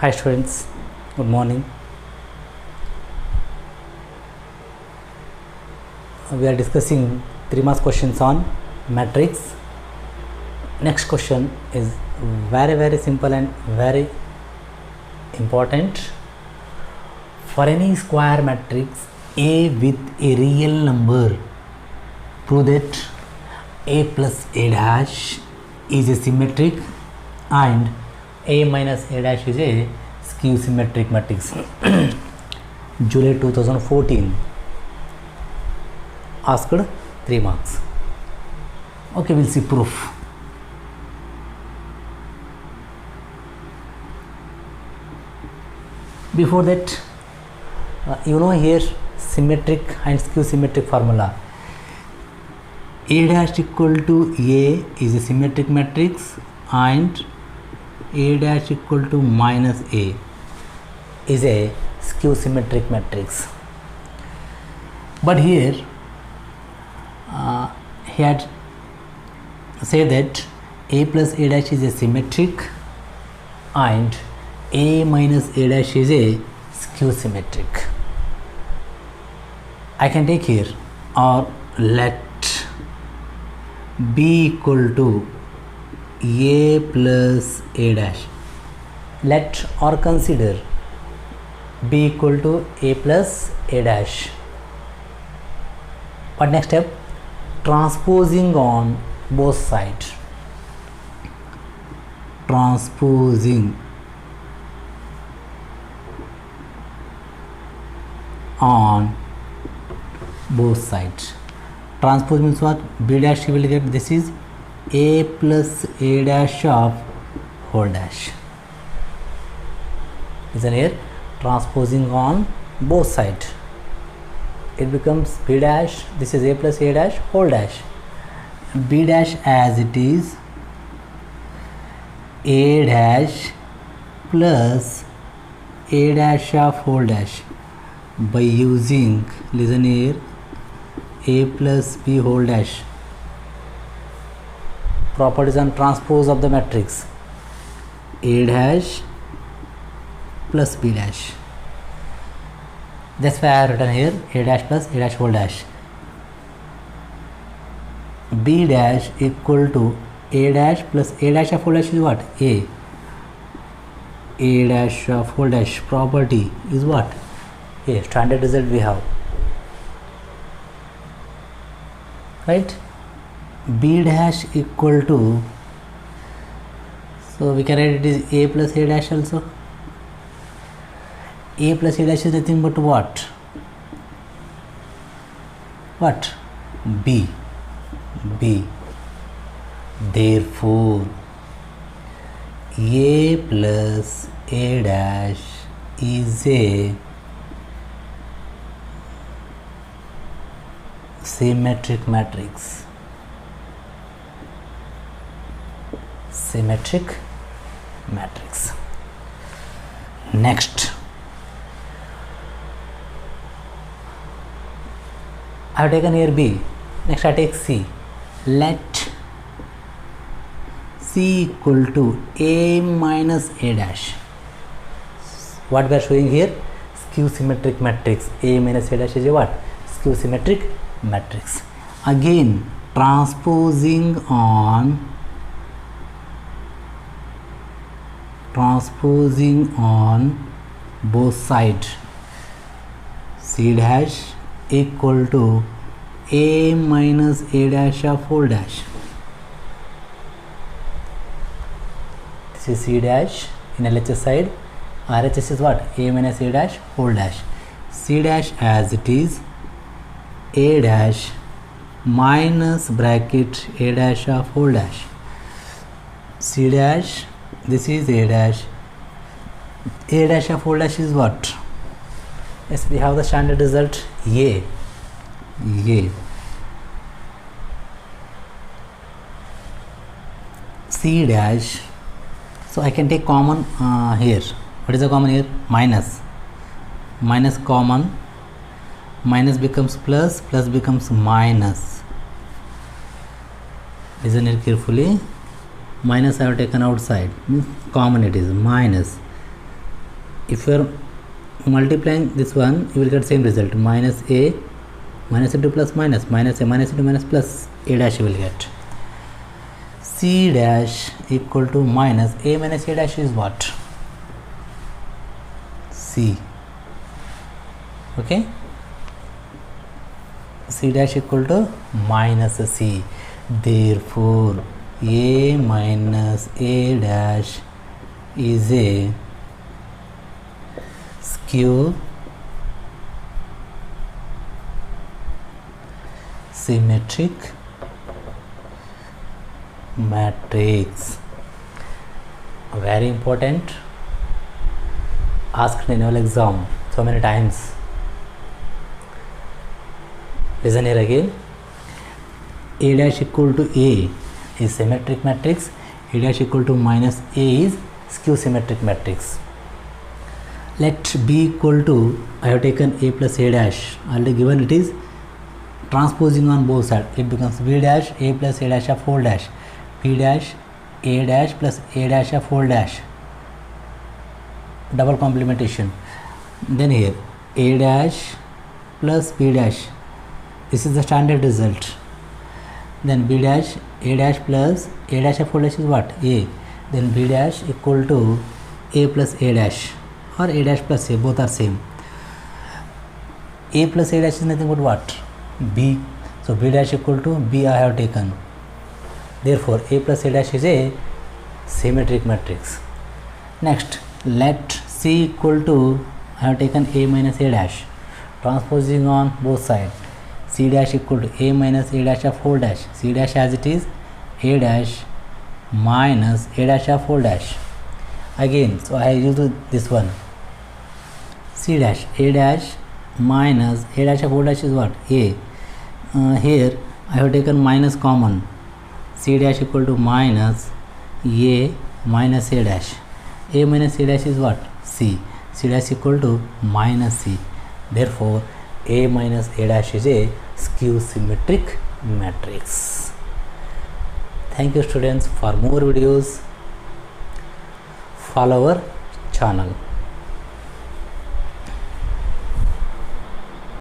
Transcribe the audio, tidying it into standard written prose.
Hi students, good morning. We are discussing 3 marks questions on matrix. Next question is very simple and very important. For any square matrix A with a real number, prove that A plus A dash is a symmetric and A minus A dash is a skew symmetric matrix. July 2014. Asked 3 marks. Okay, we'll see proof. Before that, here symmetric and skew symmetric formula. A dash equal to A is a symmetric matrix and A dash equal to minus A is a skew symmetric matrix. But here he had said that A plus A dash is a symmetric and A minus A dash is a skew symmetric. I can take here, or let B equal to A plus A dash. Let or consider B equal to A plus A dash. What next step? Transposing on both sides. Transposing on both sides. Transpose means what? B dash you will get, this is A plus A dash of whole dash. Listen here, transposing on both sides. It becomes B dash, this is A plus A dash whole dash. B dash as it is A dash plus A dash of whole dash by using, listen here, A plus B whole dash. Properties and transpose of the matrix. A dash plus B dash. That's why I have written here A dash plus A dash whole dash. B dash equal to A dash plus A dash of whole dash is what? A. A dash of whole dash property is what? A. Standard result we have. Right? B dash equal to, so we can write it is A plus A dash also. A plus A dash is nothing but what? What? B. B. Therefore, A plus A dash is a symmetric matrix. Symmetric matrix. Next, I have taken here B. Next I take C. Let C equal to A minus A dash. What we are showing here? Skew symmetric matrix. A minus A dash is a what? Skew symmetric matrix. Again, transposing on both sides. C dash equal to A minus A dash of whole dash. This is C dash in LHS side. RHS is what? A minus A dash whole dash. C dash as it is A dash minus bracket A dash of whole dash. C dash, this is A dash. A dash of whole dash is what? Yes, we have the standard result A. A. C dash. So I can take common here. What is the common here? Minus. Minus common. Minus becomes plus. Plus becomes minus. Listen here carefully. Minus I have taken outside. Means common it is. Minus. if you are multiplying this one, you will get same result, minus a minus into plus minus minus a minus into minus plus a dash you will get. C dash equal to minus a minus a dash is what? C. Okay, C dash equal to minus C. Therefore a minus a dash is a skew symmetric matrix. Very important, asked in annual exam so many times. Listen here again. A dash equal to A is symmetric matrix. A dash equal to minus A is skew symmetric matrix. Let B equal to, I have taken A plus A dash, already given it is transposing on both sides. It becomes B dash A plus A dash of whole dash. B dash A dash plus A dash of whole dash. Double complementation. Then here A dash plus B dash. This is the standard result. Then B dash A dash plus A dash of whole dash is what? A. Then B dash equal to A plus A dash or A dash plus A, both are same. A plus A dash is nothing but what? B. So B dash equal to B I have taken. Therefore A plus A dash is a symmetric matrix. Next, let C equal to, I have taken A minus A dash, transposing on both sides. C dash equal to A minus A dash of whole dash. C dash as it is A dash minus A dash of whole dash. Again, so I use this one. C dash A dash minus A dash of whole dash is what? A. Here I have taken minus common. C dash equal to minus A minus A dash. A minus A dash is what? C. C dash equal to minus C. Therefore A minus A dash is a skew symmetric matrix. Thank you students. For more videos follow our channel.